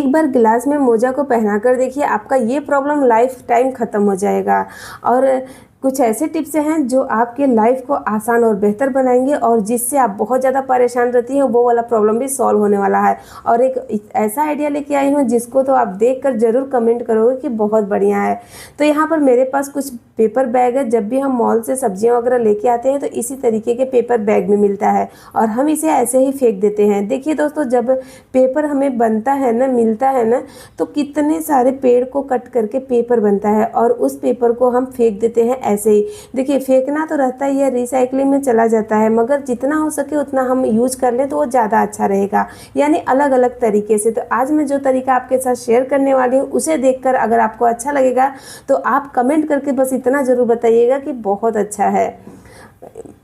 एक बार गिलास में मोजा को पहना कर देखिए, आपका ये प्रॉब्लम लाइफ टाइम ख़त्म हो जाएगा। और कुछ ऐसे टिप्स हैं जो आपके लाइफ को आसान और बेहतर बनाएंगे, और जिससे आप बहुत ज़्यादा परेशान रहती हैं वो वाला प्रॉब्लम भी सॉल्व होने वाला है। और एक ऐसा आइडिया लेके आई हूँ जिसको तो आप देखकर ज़रूर कमेंट करोगे कि बहुत बढ़िया है। तो यहाँ पर मेरे पास कुछ पेपर बैग है। जब भी हम मॉल से सब्जियाँ वगैरह लेके आते हैं तो इसी तरीके के पेपर बैग में मिलता है, और हम इसे ऐसे ही फेंक देते हैं। देखिए दोस्तों, जब पेपर हमें बनता है ना, मिलता है ना, तो कितने सारे पेड़ को कट करके पेपर बनता है, और उस पेपर को हम फेंक देते हैं ऐसे ही। देखिए, फेंकना तो रहता ही है, रिसाइकलिंग में चला जाता है, मगर जितना हो सके उतना हम यूज कर लें तो वो ज़्यादा अच्छा रहेगा, यानी अलग अलग तरीके से। तो आज मैं जो तरीका आपके साथ शेयर करने वाली हूँ उसे देखकर अगर आपको अच्छा लगेगा तो आप कमेंट करके बस इतना ज़रूर बताइएगा कि बहुत अच्छा है,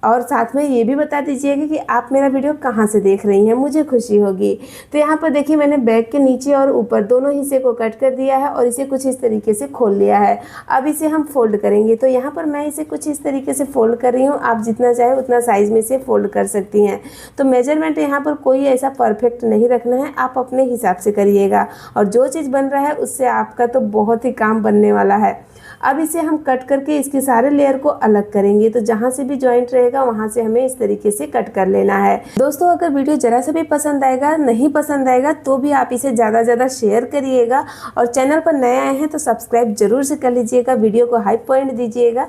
और साथ में ये भी बता दीजिएगा कि आप मेरा वीडियो कहाँ से देख रही हैं, मुझे खुशी होगी। तो यहाँ पर देखिए, मैंने बैग के नीचे और ऊपर दोनों हिस्से को कट कर दिया है और इसे कुछ इस तरीके से खोल लिया है। अब इसे हम फोल्ड करेंगे। तो यहाँ पर मैं इसे कुछ इस तरीके से फोल्ड कर रही हूँ। आप जितना चाहे उतना साइज़ में इसे फोल्ड कर सकती हैं। तो मेजरमेंट यहाँ पर कोई ऐसा परफेक्ट नहीं रखना है, आप अपने हिसाब से करिएगा, और जो चीज़ बन रहा है उससे आपका तो बहुत ही काम बनने वाला है। अब इसे हम कट करके इसके सारे लेयर को अलग करेंगे। तो जहाँ से भी जॉइंट रहेगा वहाँ से हमें इस तरीके से कट कर लेना है। दोस्तों, अगर वीडियो जरा सा भी पसंद आएगा, नहीं पसंद आएगा तो भी आप इसे ज़्यादा ज़्यादा शेयर करिएगा, और चैनल पर नए आए हैं तो सब्सक्राइब जरूर से कर लीजिएगा, वीडियो को हाई पॉइंट दीजिएगा।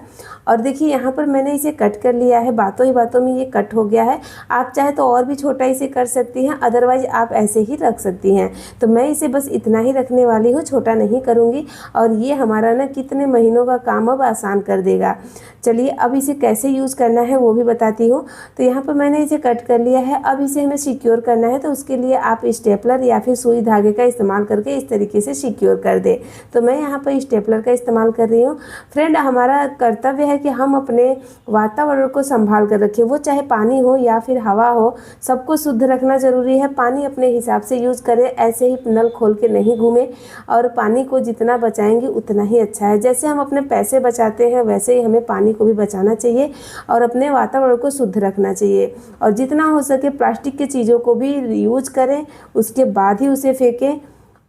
और देखिए, यहाँ पर मैंने इसे कट कर लिया है, बातों ही बातों में ये कट हो गया है। आप चाहे तो और भी छोटा इसे कर सकती हैं, अदरवाइज आप ऐसे ही रख सकती हैं। तो मैं इसे बस इतना ही रखने वाली हूँ, छोटा नहीं करूँगी, और ये हमारा ना कितने महीनों का काम अब आसान कर देगा। चलिए, अब इसे कैसे यूज़ करना है वो भी बताती हूँ। तो यहाँ पर मैंने इसे कट कर लिया है। अब इसे हमें सिक्योर करना है, तो उसके लिए आप स्टेपलर या फिर सुई धागे का इस्तेमाल करके इस तरीके से सिक्योर कर दे। तो मैं यहाँ पर स्टेपलर का इस्तेमाल कर रही हूँ। फ्रेंड, हमारा कर्तव्य है कि हम अपने वातावरण को संभाल कर रखें, वो चाहे पानी हो या फिर हवा हो, सबको शुद्ध रखना ज़रूरी है। पानी अपने हिसाब से यूज़ करें, ऐसे ही नल खोल के नहीं घूमें, और पानी को जितना बचाएंगे उतना ही अच्छा है। जैसे हम अपने पैसे बचाते हैं वैसे ही हमें पानी को भी बचाना चाहिए, और अपने वातावरण को शुद्ध रखना चाहिए। और जितना हो सके प्लास्टिक की चीज़ों को भी यूज करें, उसके बाद ही उसे फेंकें।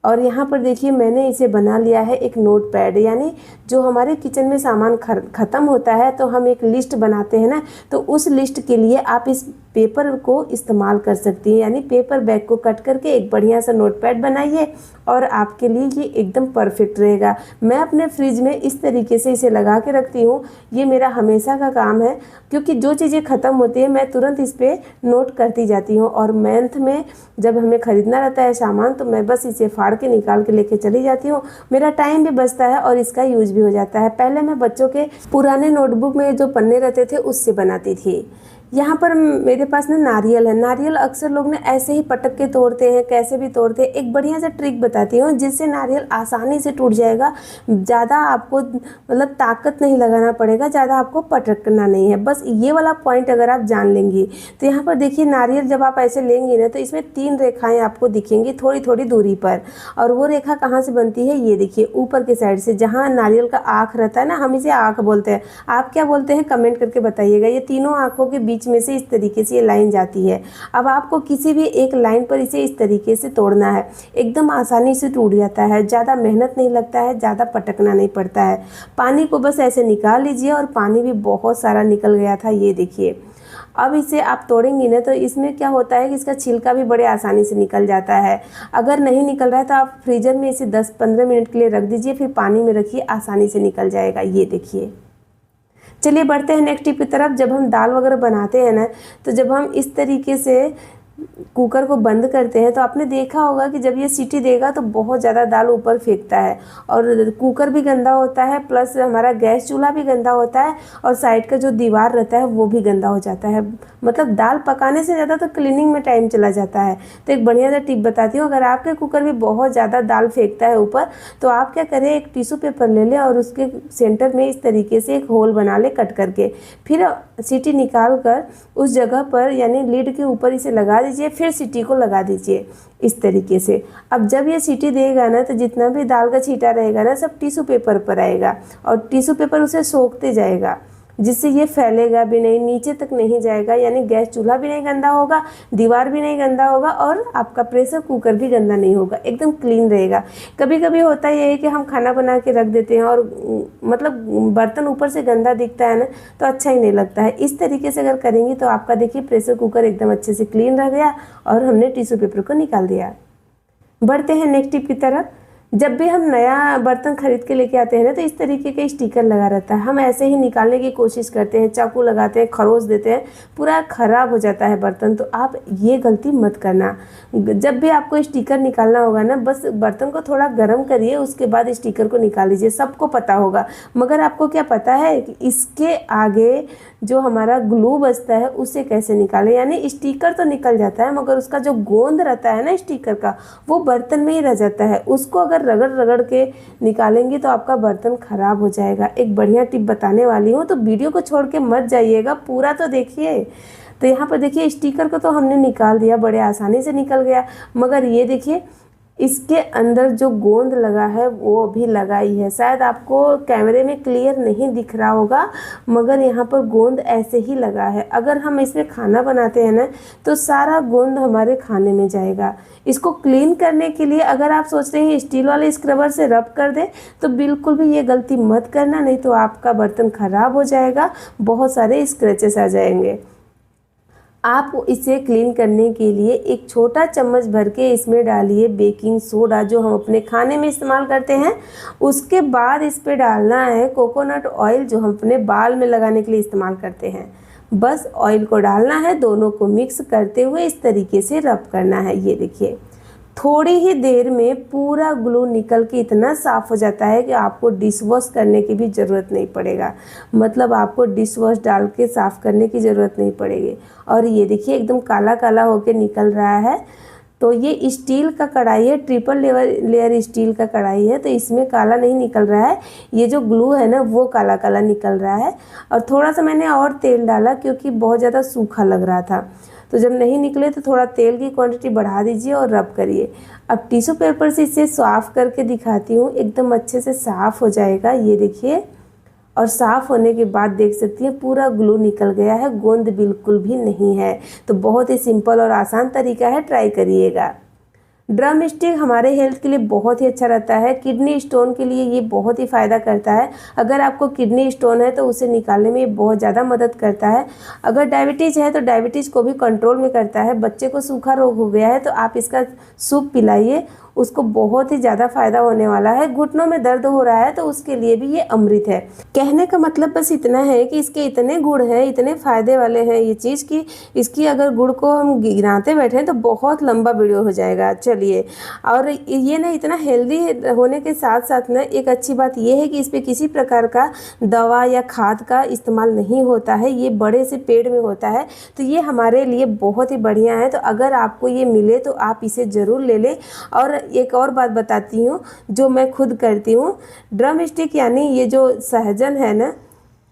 और यहाँ पर देखिए, मैंने इसे बना लिया है एक नोट पैड, यानी जो हमारे किचन में सामान ख़त्म होता है तो हम एक लिस्ट बनाते हैं ना, तो उस लिस्ट के लिए आप इस पेपर को इस्तेमाल कर सकती हैं। यानी पेपर बैग को कट करके एक बढ़िया सा नोट पैड बनाइए, और आपके लिए ये एकदम परफेक्ट रहेगा। मैं अपने फ्रिज में इस तरीके से इसे लगा के रखती हूँ, ये मेरा हमेशा का काम है, क्योंकि जो चीज़ें ख़त्म होती है मैं तुरंत इस पर नोट करती जाती हूँ। और मंथ में जब हमें ख़रीदना रहता है सामान तो मैं बस इसे फाड़ के निकाल के लेके चली जाती हूँ। मेरा टाइम भी बचता है और इसका यूज भी हो जाता है। पहले मैं बच्चों के पुराने नोटबुक में जो पन्ने रहते थे उससे बनाती थी। यहाँ पर मेरे पास ना नारियल है। नारियल अक्सर लोग ना ऐसे ही पटक के तोड़ते हैं, कैसे भी तोड़ते हैं। एक बढ़िया सा ट्रिक बताती हूँ जिससे नारियल आसानी से टूट जाएगा। ज़्यादा आपको मतलब ताकत नहीं लगाना पड़ेगा, ज़्यादा आपको पटकना नहीं है। बस ये वाला पॉइंट अगर आप जान लेंगी तो यहाँ पर देखिए, नारियल जब आप ऐसे लेंगी ना तो इसमें 3 रेखाएँ आपको दिखेंगी थोड़ी थोड़ी दूरी पर। और वो रेखा कहाँ से बनती है, ये देखिए ऊपर के साइड से, जहाँ नारियल का आँख रहता है ना, हम इसे आँख बोलते हैं। आप क्या बोलते हैं कमेंट करके बताइएगा। ये तीनों आँखों के बीच में से इस तरीके से ये लाइन जाती है। अब आपको किसी भी एक लाइन पर इसे इस तरीके से तोड़ना है, एकदम आसानी से टूट जाता है, ज़्यादा मेहनत नहीं लगता है, ज़्यादा पटकना नहीं पड़ता है। पानी को बस ऐसे निकाल लीजिए, और पानी भी बहुत सारा निकल गया था, ये देखिए। अब इसे आप तोड़ेंगी ना तो इसमें क्या होता है कि इसका छिलका भी बड़े आसानी से निकल जाता है। अगर नहीं निकल रहा है तो आप फ्रीजर में इसे 10-15 मिनट के लिए रख दीजिए, फिर पानी में रखिए, आसानी से निकल जाएगा, ये देखिए। चलिए बढ़ते हैं नेक्स्ट टिप की तरफ। जब हम दाल वगैरह बनाते हैं ना, तो जब हम इस तरीके से कुकर को बंद करते हैं तो आपने देखा होगा कि जब ये सीटी देगा तो बहुत ज़्यादा दाल ऊपर फेंकता है, और कुकर भी गंदा होता है, प्लस हमारा गैस चूल्हा भी गंदा होता है, और साइड का जो दीवार रहता है वो भी गंदा हो जाता है। मतलब दाल पकाने से ज़्यादा तो क्लीनिंग में टाइम चला जाता है। तो एक बढ़िया सा टिप बताती हूँ। अगर आपके कुकर में बहुत ज़्यादा दाल फेंकता है ऊपर, तो आप क्या करें, एक टिश्यू पेपर ले लें और उसके सेंटर में इस तरीके से एक होल बना लें कट करके। फिर सीटी निकाल कर उस जगह पर यानी लीड के ऊपर इसे लगा दीजिए, फिर सीटी को लगा दीजिए इस तरीके से। अब जब ये सीटी देगा ना तो जितना भी दाल का छींटा रहेगा ना सब टिश्यू पेपर पर आएगा, और टिश्यू पेपर उसे सोखते जाएगा। जिससे ये फैलेगा भी नहीं, नीचे तक नहीं जाएगा, यानी गैस चूल्हा भी नहीं गंदा होगा, दीवार भी नहीं गंदा होगा और आपका प्रेशर कुकर भी गंदा नहीं होगा, एकदम क्लीन रहेगा। कभी कभी होता ये है कि हम खाना बना के रख देते हैं और मतलब बर्तन ऊपर से गंदा दिखता है ना, तो अच्छा ही नहीं लगता है। इस तरीके से अगर करेंगी तो आपका देखिए प्रेशर कुकर एकदम अच्छे से क्लीन रह गया और हमने टिश्यू पेपर को निकाल दिया। बढ़ते हैं नेक्स्ट टिप की तरफ। जब भी हम नया बर्तन खरीद के लेके आते हैं ना, तो इस तरीके का स्टिकर लगा रहता है, हम ऐसे ही निकालने की कोशिश करते हैं, चाकू लगाते हैं, खरोच देते हैं, पूरा ख़राब हो जाता है बर्तन। तो आप ये गलती मत करना। जब भी आपको स्टिकर निकालना होगा ना, बस बर्तन को थोड़ा गर्म करिए, उसके बाद स्टिकर को निकाल लीजिए, सबको पता होगा। मगर आपको क्या पता है कि इसके आगे जो हमारा ग्लू बचता है उसे कैसे निकालें। यानी स्टिकर तो निकल जाता है मगर उसका जो गोंद रहता है ना स्टिकर का, वो बर्तन में ही रह जाता है। उसको अगर रगड़ रगड़ के निकालेंगे तो आपका बर्तन ख़राब हो जाएगा। एक बढ़िया टिप बताने वाली हूँ, तो वीडियो को छोड़ के मत जाइएगा, पूरा तो देखिए। तो यहाँ पर देखिए स्टिकर को तो हमने निकाल दिया, बड़े आसानी से निकल गया। मगर ये देखिए इसके अंदर जो गोंद लगा है वो भी लगा ही है। शायद आपको कैमरे में क्लियर नहीं दिख रहा होगा, मगर यहाँ पर गोंद ऐसे ही लगा है। अगर हम इसमें खाना बनाते हैं ना, तो सारा गोंद हमारे खाने में जाएगा। इसको क्लीन करने के लिए अगर आप सोच रहे हैं स्टील वाले स्क्रबर से रब कर दें, तो बिल्कुल भी ये गलती मत करना, नहीं तो आपका बर्तन ख़राब हो जाएगा, बहुत सारे स्क्रैचेस आ जाएंगे। आप इसे क्लीन करने के लिए एक छोटा चम्मच भर के इसमें डालिए बेकिंग सोडा, जो हम अपने खाने में इस्तेमाल करते हैं। उसके बाद इस पे डालना है कोकोनट ऑयल, जो हम अपने बाल में लगाने के लिए इस्तेमाल करते हैं। बस ऑयल को डालना है, दोनों को मिक्स करते हुए इस तरीके से रब करना है। ये देखिए थोड़ी ही देर में पूरा ग्लू निकल के इतना साफ़ हो जाता है कि आपको डिश वॉश करने की भी ज़रूरत नहीं पड़ेगा। मतलब आपको डिश वॉश डाल के साफ़ करने की ज़रूरत नहीं पड़ेगी। और ये देखिए एकदम काला काला होके निकल रहा है। तो ये स्टील का कढ़ाई है, ट्रिपल लेयर स्टील का कढ़ाई है, तो इसमें काला नहीं निकल रहा है। ये जो ग्लू है ना वो काला काला निकल रहा है। और थोड़ा सा मैंने और तेल डाला क्योंकि बहुत ज़्यादा सूखा लग रहा था। तो जब नहीं निकले तो थोड़ा तेल की क्वांटिटी बढ़ा दीजिए और रब करिए। अब टिश्यू पेपर से इसे साफ़ करके दिखाती हूँ, एकदम अच्छे से साफ़ हो जाएगा। ये देखिए, और साफ़ होने के बाद देख सकती हैं पूरा ग्लू निकल गया है, गोंद बिल्कुल भी नहीं है। तो बहुत ही सिंपल और आसान तरीका है, ट्राई करिएगा। ड्रम स्टिक हमारे हेल्थ के लिए बहुत ही अच्छा रहता है। किडनी स्टोन के लिए ये बहुत ही फ़ायदा करता है। अगर आपको किडनी स्टोन है तो उसे निकालने में ये बहुत ज़्यादा मदद करता है। अगर डायबिटीज़ है तो डायबिटीज़ को भी कंट्रोल में करता है। बच्चे को सूखा रोग हो गया है तो आप इसका सूप पिलाइए, उसको बहुत ही ज़्यादा फ़ायदा होने वाला है। घुटनों में दर्द हो रहा है तो उसके लिए भी ये अमृत है। कहने का मतलब बस इतना है कि इसके इतने गुण हैं, इतने फ़ायदे वाले हैं ये चीज़ की इसकी अगर गुण को हम गिनाते बैठें तो बहुत लंबा वीडियो हो जाएगा। चलिए, और ये ना इतना हेल्दी होने के साथ साथ ना एक अच्छी बात ये है कि इस पर किसी प्रकार का दवा या खाद का इस्तेमाल नहीं होता है। ये बड़े से पेड़ में होता है, तो ये हमारे लिए बहुत ही बढ़िया है। तो अगर आपको ये मिले तो आप इसे ज़रूर ले लें। और एक और बात बताती हूँ जो मैं खुद करती हूँ। ड्रम स्टिक यानी ये जो सहजन है ना,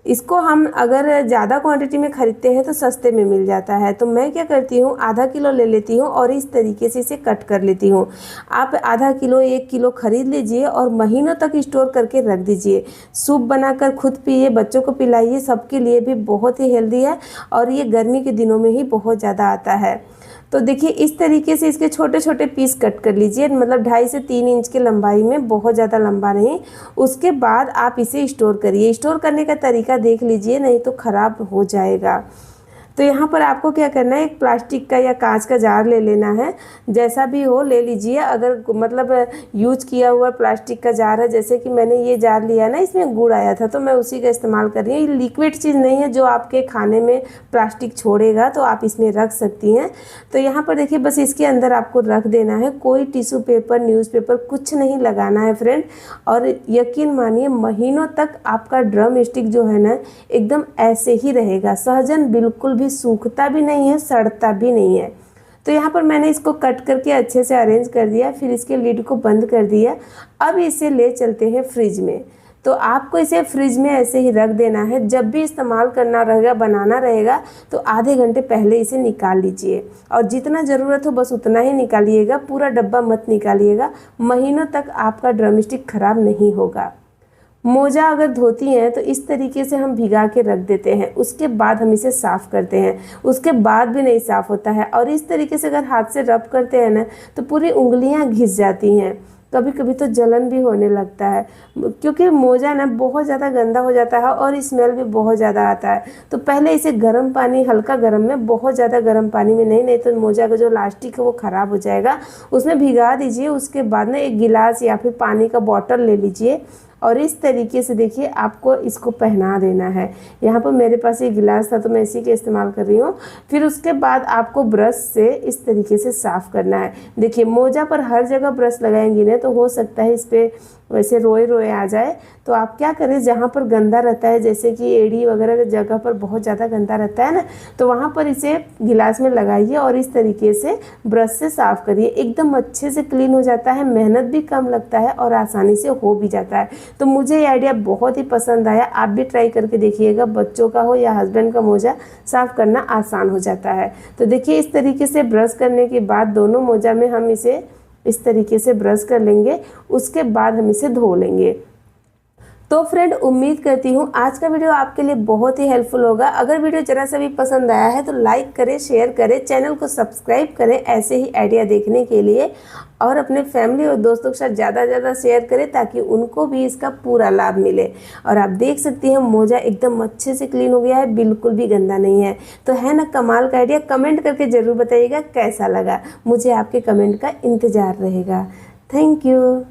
इसको हम अगर ज़्यादा क्वांटिटी में ख़रीदते हैं तो सस्ते में मिल जाता है। तो मैं क्या करती हूँ, आधा किलो ले लेती हूँ और इस तरीके से इसे कट कर लेती हूँ। आप आधा किलो 1 किलो ख़रीद लीजिए और महीनों तक स्टोर करके रख दीजिए। सूप बनाकर खुद पिए, बच्चों को पिलाइए, सबके लिए भी बहुत ही हेल्दी है। और ये गर्मी के दिनों में ही बहुत ज़्यादा आता है। तो देखिए इस तरीके से इसके छोटे छोटे पीस कट कर लीजिए, मतलब 2.5 से 3 इंच की लंबाई में, बहुत ज़्यादा लंबा नहीं। उसके बाद आप इसे स्टोर करिए। स्टोर करने का तरीका देख लीजिए, नहीं तो ख़राब हो जाएगा। तो यहाँ पर आपको क्या करना है, एक प्लास्टिक का या कांच का जार ले लेना है, जैसा भी हो ले लीजिए। अगर मतलब यूज किया हुआ प्लास्टिक का जार है, जैसे कि मैंने ये जार लिया ना, इसमें गुड़ आया था तो मैं उसी का इस्तेमाल कर रही हूँ। ये लिक्विड चीज़ नहीं है जो आपके खाने में प्लास्टिक छोड़ेगा, तो आप इसमें रख सकती हैं। तो यहाँ पर देखिए बस इसके अंदर आपको रख देना है, कोई टिश्यू पेपर, न्यूज़पेपर कुछ नहीं लगाना है फ्रेंड। और यकीन मानिए महीनों तक आपका ड्रम स्टिक जो है ना एकदम ऐसे ही रहेगा। सहजन बिल्कुल भी सूखता भी नहीं है, सड़ता भी नहीं है। तो यहाँ पर मैंने इसको कट करके अच्छे से अरेंज कर दिया, फिर इसके लिड को बंद कर दिया। अब इसे ले चलते हैं फ्रिज में। तो आपको इसे फ्रिज में ऐसे ही रख देना है। जब भी इस्तेमाल करना रहेगा, बनाना रहेगा, तो आधे घंटे पहले इसे निकाल लीजिए। और जितना ज़रूरत हो बस उतना ही निकालिएगा, पूरा डब्बा मत निकालिएगा। महीनों तक आपका ड्रम स्टिक ख़राब नहीं होगा। मोजा अगर धोती हैं तो इस तरीके से हम भिगा के रख देते हैं, उसके बाद हम इसे साफ़ करते हैं, उसके बाद भी नहीं साफ़ होता है। और इस तरीके से अगर हाथ से रब करते हैं ना तो पूरी उंगलियां घिस जाती हैं, कभी कभी तो जलन भी होने लगता है, क्योंकि मोजा ना बहुत ज़्यादा गंदा हो जाता है और स्मेल भी बहुत ज़्यादा आता है। तो पहले इसे गर्म पानी, हल्का गर्म में, बहुत ज़्यादा गर्म पानी में नहीं तो मोजा का जो लास्टिक है वो ख़राब हो जाएगा, उसमें भिगा दीजिए। उसके बाद ना एक गिलास या फिर पानी का बॉटल ले लीजिए और इस तरीके से देखिए आपको इसको पहना देना है। यहाँ पर मेरे पास ये गिलास था तो मैं इसी के इस्तेमाल कर रही हूँ। फिर उसके बाद आपको ब्रश से इस तरीके से साफ़ करना है। देखिए मोजा पर हर जगह ब्रश लगाएंगी ना तो हो सकता है इस पर वैसे रोए रोए आ जाए। तो आप क्या करें, जहाँ पर गंदा रहता है, जैसे कि एड़ी वगैरह की जगह पर बहुत ज़्यादा गंदा रहता है ना, तो वहाँ पर इसे गिलास में लगाइए और इस तरीके से ब्रश से साफ़ करिए। एकदम अच्छे से क्लीन हो जाता है, मेहनत भी कम लगता है और आसानी से हो भी जाता है। तो मुझे ये आइडिया बहुत ही पसंद आया, आप भी ट्राई करके देखिएगा। बच्चों का हो या हस्बैंड का मोजा साफ़ करना आसान हो जाता है। तो देखिए इस तरीके से ब्रश करने के बाद दोनों मोजा में हम इसे इस तरीके से ब्रश कर लेंगे, उसके बाद हम इसे धो लेंगे। तो फ्रेंड, उम्मीद करती हूँ आज का वीडियो आपके लिए बहुत ही हेल्पफुल होगा। अगर वीडियो जरा सा भी पसंद आया है तो लाइक करें, शेयर करें, चैनल को सब्सक्राइब करें ऐसे ही आइडिया देखने के लिए, और अपने फैमिली और दोस्तों के साथ ज़्यादा से ज़्यादा शेयर करें ताकि उनको भी इसका पूरा लाभ मिले। और आप देख सकती हैं मोजा एकदम अच्छे से क्लीन हो गया है, बिल्कुल भी गंदा नहीं है। तो है ना कमाल का आइडिया? कमेंट करके ज़रूर बताइएगा कैसा लगा, मुझे आपके कमेंट का इंतज़ार रहेगा। Thank you.